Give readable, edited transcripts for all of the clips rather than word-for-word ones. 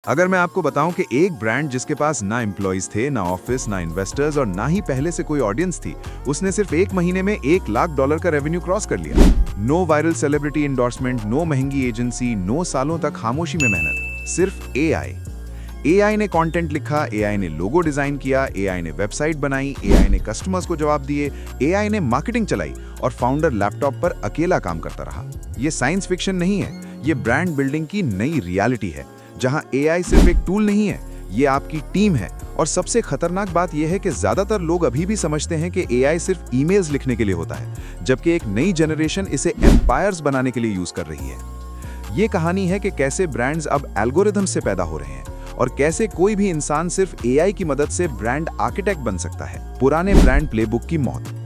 अगर मैं आपको बताऊं कि एक ब्रांड जिसके पास ना एम्प्लॉइज थे, ना ऑफिस, ना इन्वेस्टर्स और ना ही पहले से कोई ऑडियंस थी, उसने सिर्फ एक महीने में $1 लाख का रेवेन्यू क्रॉस कर लिया। No viral celebrity endorsement, no महंगी एजेंसी, नो सालों तक खामोशी में मेहनत, सिर्फ एआई। एआई ने कंटेंट लिखा, एआई ने लोगो डिजाइन किया, एआई ने वेबसाइट बनाई, एआई ने कस्टमर्स को जवाब दिए, एआई ने मार्केटिंग चलाई और फाउंडर लैपटॉप पर अकेला काम करता रहा। ये साइंस फिक्शन नहीं है, ये ब्रांड बिल्डिंग की नई रियलिटी है, जहां एआई सिर्फ एक टूल नहीं है, ये आपकी टीम है। और सबसे खतरनाक बात यह है कि ज्यादातर लोग अभी भी समझते हैं कि एआई सिर्फ ईमेल्स लिखने के लिए होता है, जबकि एक नई जनरेशन इसे एम्पायर्स बनाने के लिए यूज कर रही है। ये कहानी है कि कैसे ब्रांड्स अब एल्गोरिथम से पैदा हो रहे हैं और कैसे कोई भी इंसान सिर्फ एआई की मदद से ब्रांड आर्किटेक्ट बन सकता है। पुराने ब्रांड प्लेबुक की मौत।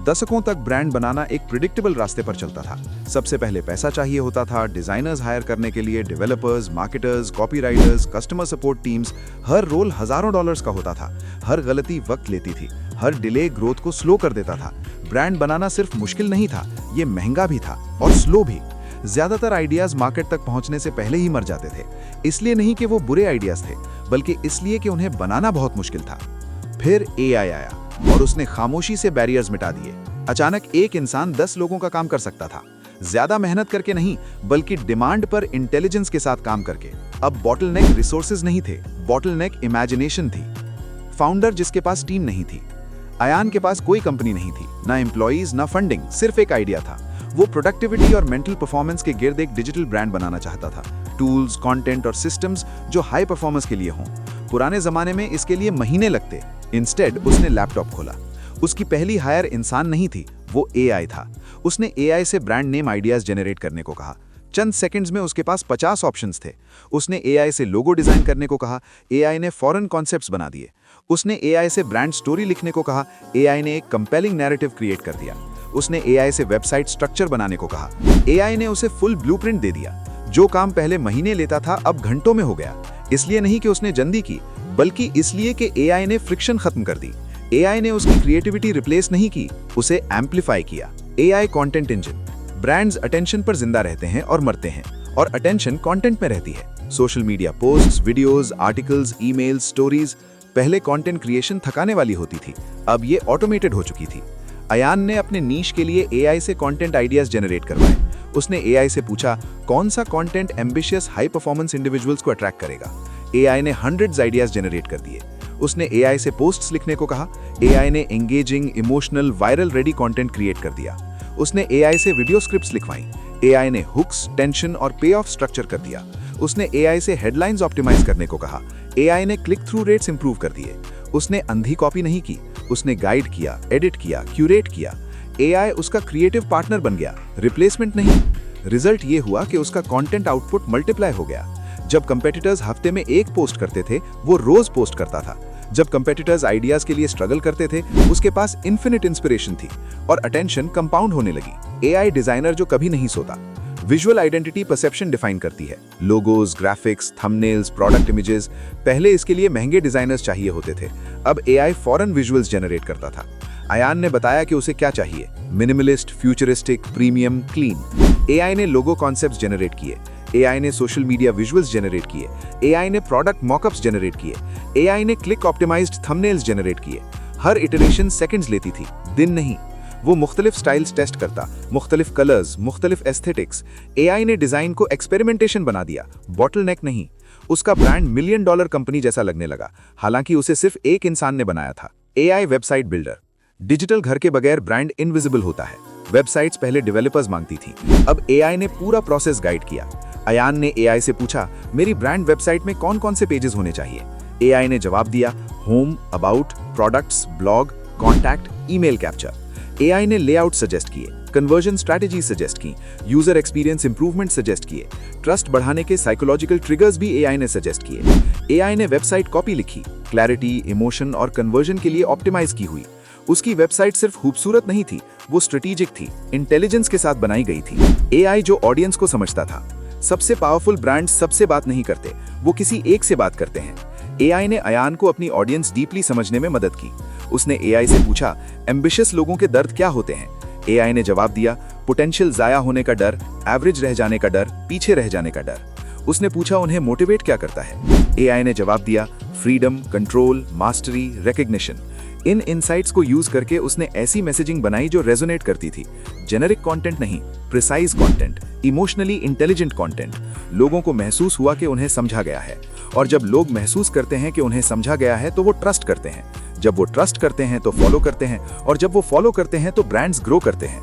दशकों तक ब्रांड बनाना एक प्रिडिक्टेबल रास्ते पर चलता था। सबसे पहले पैसा चाहिए होता था, डिजाइनर्स हायर करने के लिए, developers, marketers, copywriters, customer support teams. हर रोल हजारों डॉलर्स का होता था, हर गलती वक्त लेती थी, हर डिले ग्रोथ को स्लो कर देता था। ब्रांड बनाना सिर्फ मुश्किल नहीं था, ये महंगा भी था और स्लो भी। ज्यादातर आइडियाज मार्केट तक पहुंचने से पहले ही मर जाते थे, इसलिए नहीं कि वो बुरे आइडियाज थे, बल्कि इसलिए कि उन्हें बनाना बहुत मुश्किल था। फिर एआई आया और उसने खामोशी से बैरियर्स मिटा दिए। अचानक एक इंसान 10 लोगों का काम कर सकता था, ज्यादा मेहनत करके नहीं, बल्कि डिमांड पर इंटेलिजेंस के साथ काम करके। अब बॉटलनेक रिसोर्सेज नहीं थे, बॉटलनेक इमेजिनेशन थी। फाउंडर जिसके पास टीम नहीं थी। अयान के पास कोई कंपनी नहीं थी, ना एम्प्लॉइज, ना फंडिंग, सिर्फ एक आइडिया था। वो प्रोडक्टिविटी और मेंटल परफॉर्मेंस के गिर्द एक डिजिटल ब्रांड बनाना चाहता था। टूल्स, कंटेंट और सिस्टम्स जो हाई परफॉर्मेंस के लिए हों। पुराने जमाने में इसके लिए महीने लगते, इंस्टेड उसने लैपटॉप खोला। उसकी पहली हायर इंसान नहीं थी, वो एआई था। उसने एआई से ब्रांड नेम आइडियाज जनरेट करने को कहा। चंद सेकंड्स में उसके पास 50 ऑप्शंस थे। उसने एआई से लोगो डिजाइन करने को कहा, एआई ने फॉरेन कॉन्सेप्ट्स बना दिए। उसने एआई से ब्रांड स्टोरी लिखने को कहा, एआई ने एक कंपेलिंग नैरेटिव क्रिएट कर दिया। उसने एआई से वेबसाइट स्ट्रक्चर बनाने को कहा, एआई ने उसे फुल ब्लूप्रिंट दे दिया। जो काम पहले महीने लेता था अब घंटों में हो गया। इसलिए नहीं कि उसने जल्दी की, बल्कि इसलिए कि एआई ने फ्रिक्शन खत्म कर दी। एआई ने उसकी क्रिएटिविटी रिप्लेस नहीं की, उसे एम्पलीफाई किया। AI content engine. Brands attention पर जिंदा रहते हैं और मरते हैं, और अटेंशन कंटेंट में रहती है। Social media posts, videos, articles, emails, stories. पहले कंटेंट क्रिएशन थकाने वाली होती थी, अब ये ऑटोमेटेड हो चुकी थी। अयान ने अपने नीश के लिए एआई से कंटेंट आइडियाज जनरेट करवाए। उसने एआई से पूछा, कौन सा content ambitious high performance individuals को अट्रैक्ट करेगा। एआई ने हंड्रेड्स आइडियाज जनरेट कर दिए। उसने एआई से पोस्ट्स लिखने को कहा, एआई ने engaging, emotional, viral ready content create कर दिया। उसने एआई से वीडियो स्क्रिप्ट्स लिखवाई। एआई ने हुक्स, टेंशन और पे ऑफ स्ट्रक्चर कर दिया। उसने एआई से हेडलाइंस ऑप्टिमाइज करने को कहा। एआई ने क्लिक थ्रू रेट्स इंप्रूव कर दिए। उसने अंधी कॉपी नहीं की, उसने गाइड किया, एडिट किया, क्यूरेट किया। एआई उसका क्रिएटिव पार्टनर बन गया, रिप्लेसमेंट नहीं। रिजल्ट ये हुआ कि उसका कंटेंट आउटपुट मल्टीप्लाई हो गया। जब कंपेटिटर्स हफ्ते में एक पोस्ट करते थे, वो रोज पोस्ट करता था। जब कंपेटिटर्स आइडियाज के लिए स्ट्रगल करते थे, उसके पास इन्फिनिट इंस्पिरेशन थी और अटेंशन कंपाउंड होने लगी। एआई डिजाइनर जो कभी नहीं सोता। विजुअल आइडेंटिटी परसेप्शन डिफाइन करती है। Logos, graphics, thumbnails, product images. पहले इसके लिए महंगे डिजाइनर्स चाहिए होते थे, अब एआई फॉरेन विजुअल्स जनरेट करता था। अयान ने बताया कि उसे क्या चाहिए, minimalist, futuristic, premium, clean. AI ने लोगो कॉन्सेप्ट्स जनरेट किए। एआई ने सोशल मीडिया विजुअल्स जनरेट किए। एआई ने प्रोडक्ट मॉकअप्स जनरेट किए। एआई ने क्लिक ऑप्टिमाइज्ड थंबनेल्स जनरेट किए। हर इटरेशन सेकंड्स लेती थी, दिन नहीं। वो मुख्तलिफ स्टाइल्स टेस्ट करता, मुख्तलिफ कलर्स, मुख्तलिफ एस्थेटिक्स। एआई ने डिजाइन को एक्सपेरिमेंटेशन बना दिया, बॉटलनेक नहीं। उसका ब्रांड $1 मिलियन कंपनी जैसा लगने लगा, हालांकि उसे सिर्फ एक इंसान ने बनाया था। AI website builder. डिजिटल घर के बगैर ब्रांड इनविजिबल होता है। वेबसाइट्स पहले डेवलपर्स मांगती थी, अब एआई ने पूरा प्रोसेस गाइड किया। अयान ने एआई से पूछा, मेरी ब्रांड वेबसाइट में कौन कौन से पेजेस होने चाहिए। एआई ने जवाब दिया, home, about, products, blog, contact, email capture. AI ने लेआउट सजेस्ट किए, कन्वर्जन स्ट्रैटेजी सजेस्ट की, यूजर एक्सपीरियंस इंप्रूवमेंट सजेस्ट किए, ट्रस्ट बढ़ाने के साइकोलॉजिकल ट्रिगर्स भी एआई ने सजेस्ट किए। एआई ने वेबसाइट कॉपी लिखी, क्लैरिटी, इमोशन और कन्वर्जन के लिए ऑप्टिमाइज की हुई। उसकी वेबसाइट सिर्फ खूबसूरत नहीं थी, वो स्ट्रेटेजिक थी, इंटेलिजेंस के साथ बनाई गई थी। एआई जो ऑडियंस को समझता था। सबसे पावरफुल ब्रांड सबसे बात नहीं करते, वो किसी एक से बात करते हैं। एआई ने अयान को अपनी ऑडियंस डीपली समझने में मदद की। उसने एआई से पूछा, एम्बिशियस लोगों के दर्द क्या होते हैं। एआई ने जवाब दिया, पोटेंशियल जाया होने का डर, एवरेज रह जाने का डर, पीछे रह जाने का डर। उसने पूछा उन्हें मोटिवेट क्या करता है। एआई ने जवाब दिया, फ्रीडम, कंट्रोल, मास्टरी, रिकग्निशन। इन इनसाइट्स को यूज करके उसने ऐसी मैसेजिंग बनाई जो रेजोनेट करती थी। जेनेरिक कंटेंट नहीं, precise content, emotionally intelligent content. लोगों को महसूस हुआ कि उन्हें समझा गया है, और जब लोग महसूस करते हैं कि उन्हें समझा गया है तो वो ट्रस्ट करते हैं। जब वो ट्रस्ट करते हैं तो फॉलो करते हैं, और जब वो फॉलो करते हैं तो ब्रांड्स ग्रो करते हैं।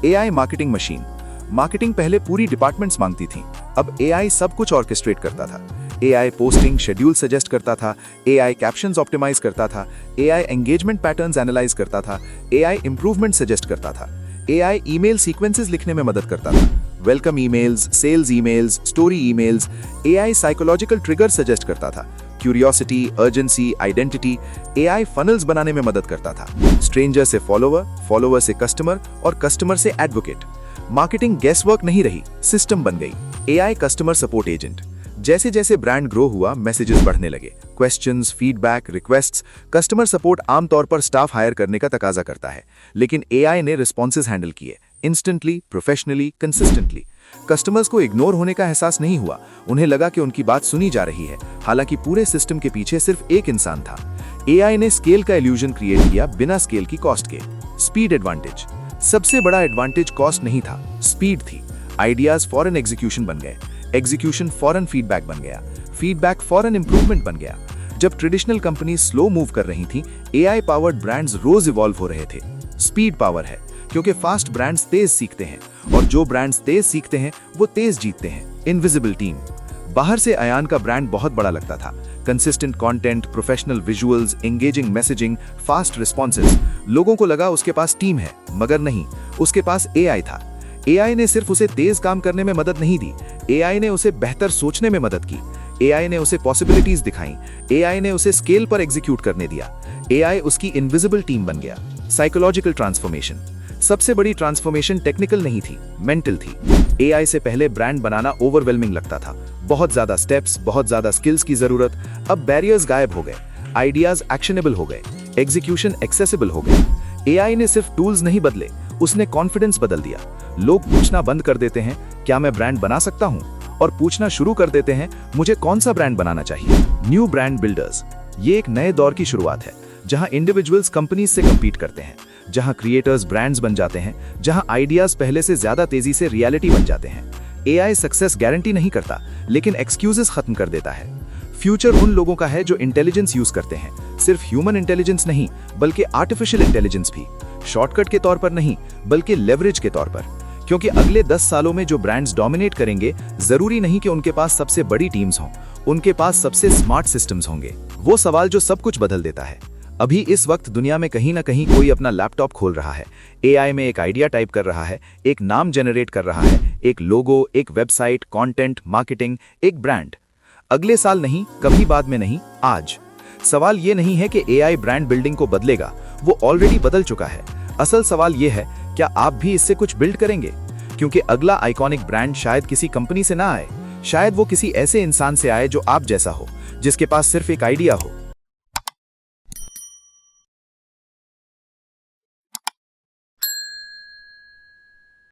AI marketing machine. मार्केटिंग पहले पूरी डिपार्टमेंट्स मांगती थी, अब एआई सब कुछ ऑर्केस्ट्रेट करता था। एआई पोस्टिंग शेड्यूल सजेस्ट करता था, एआई कैप्शंस ऑप्टिमाइज करता था, एआई एंगेजमेंट पैटर्न्स एनालाइज करता था, एआई इंप्रूवमेंट सजेस्ट करता था, एआई ईमेल सीक्वेंसेस लिखने में मदद करता था, welcome emails, sales emails, story emails. AI psychological trigger suggest करता था, curiosity, urgency, identity. AI funnels बनाने में मदद करता था, स्ट्रेंजर से फॉलोवर, फॉलोवर से कस्टमर और कस्टमर से एडवोकेट। मार्केटिंग गेस वर्क नहीं रही, सिस्टम बन गई। AI customer support agent. जैसे जैसे ब्रांड ग्रो हुआ, मैसेजेस बढ़ने लगे, questions, feedback, requests. Customer support आमतौर पर स्टाफ हायर करने का तकाजा करता है, लेकिन एआई ने रिस्पॉन्सेज हैंडल किए, इंस्टेंटली, प्रोफेशनली, कंसिस्टेंटली। कस्टमर्स को इग्नोर होने का एहसास नहीं हुआ, उन्हें लगा कि उनकी बात सुनी जा रही है, हालांकि पूरे सिस्टम के पीछे सिर्फ एक इंसान था। एआई ने स्केल का इल्यूजन क्रिएट किया बिना स्केल की कॉस्ट के। Speed advantage. सबसे बड़ा एडवांटेज कॉस्ट नहीं था, स्पीड थी। आइडियाज फॉरन एग्जीक्यूशन बन गए, एग्जीक्यूशन फॉरन फीडबैक बन गया, फीडबैक फॉरन इंप्रूवमेंट बन गया। जब ट्रेडिशनल कंपनीज स्लो मूव कर रही थी, एआई पावर्ड ब्रांड्स रोज इवॉल्व हो रहे थे। स्पीड पावर है, क्योंकि फास्ट ब्रांड्स तेज सीखते हैं, और जो ब्रांड्स तेज सीखते हैं वो तेज जीतते हैं। Invisible team. बाहर से अयान का ब्रांड बहुत बड़ा लगता था, consistent content, professional visuals, engaging messaging, fast responses. लोगों को लगा उसके पास टीम है, मगर नहीं, उसके पास एआई था। एआई ने सिर्फ उसे तेज काम करने में मदद नहीं दी, एआई ने उसे बेहतर सोचने में मदद की। एआई ने उसे पॉसिबिलिटीज दिखाई, एआई ने उसे स्केल पर एग्जीक्यूट करने दिया। एआई उसकी इनविजिबल टीम बन गया। Psychological transformation. सबसे बड़ी ट्रांसफॉर्मेशन टेक्निकल नहीं थी, मेंटल थी। एआई से पहले ब्रांड बनाना ओवरवेलमिंग लगता था, बहुत ज्यादा स्टेप्स, बहुत ज्यादा स्किल्स की जरूरत। अब बैरियर्स गायब हो गए, आइडियाज एक्शनेबल हो गए, एग्जीक्यूशन एक्सेसिबल हो गए। एआई ने सिर्फ टूल्स नहीं बदले, उसने कॉन्फिडेंस बदल दिया। लोग पूछना बंद कर देते हैं, क्या मैं ब्रांड बना सकता हूं, और पूछना शुरू कर देते हैं, मुझे कौन सा ब्रांड बनाना चाहिए। New brand builders. ये एक नए दौर की शुरुआत है, जहां इंडिविजुअल्स कंपनीज से कंपीट करते हैं, जहां क्रिएटर्स ब्रांड्स बन जाते हैं, जहां आइडियाज पहले से ज्यादा तेजी से रियलिटी बन जाते हैं। एआई सक्सेस गारंटी नहीं करता, लेकिन एक्सक्यूजेस खत्म कर देता है। फ्यूचर उन लोगों का है जो इंटेलिजेंस यूज करते हैं, सिर्फ ह्यूमन इंटेलिजेंस नहीं, बल्कि आर्टिफिशियल इंटेलिजेंस भी। शॉर्टकट के तौर पर नहीं, बल्कि लेवरेज के तौर पर। क्योंकि अगले 10 सालों में जो ब्रांड्स डोमिनेट करेंगे, जरूरी नहीं कि उनके पास सबसे बड़ी टीम्स हों, उनके पास सबसे स्मार्ट सिस्टम्स होंगे। वो सवाल जो सब कुछ बदल देता है। अभी इस वक्त दुनिया में कहीं ना कहीं कोई अपना लैपटॉप खोल रहा है, एआई में एक आइडिया टाइप कर रहा है, एक नाम जनरेट कर रहा है, एक लोगो, एक वेबसाइट, कंटेंट, मार्केटिंग, एक ब्रांड। अगले साल नहीं, कभी बाद में नहीं, आज। सवाल ये नहीं है कि एआई ब्रांड बिल्डिंग को बदलेगा, वो ऑलरेडी बदल चुका है। असल सवाल ये है, क्या आप भी इससे कुछ बिल्ड करेंगे? क्योंकि अगला आइकॉनिक ब्रांड शायद किसी कंपनी से ना आए, शायद वो किसी ऐसे इंसान से आए जो आप जैसा हो, जिसके पास सिर्फ एक आइडिया हो,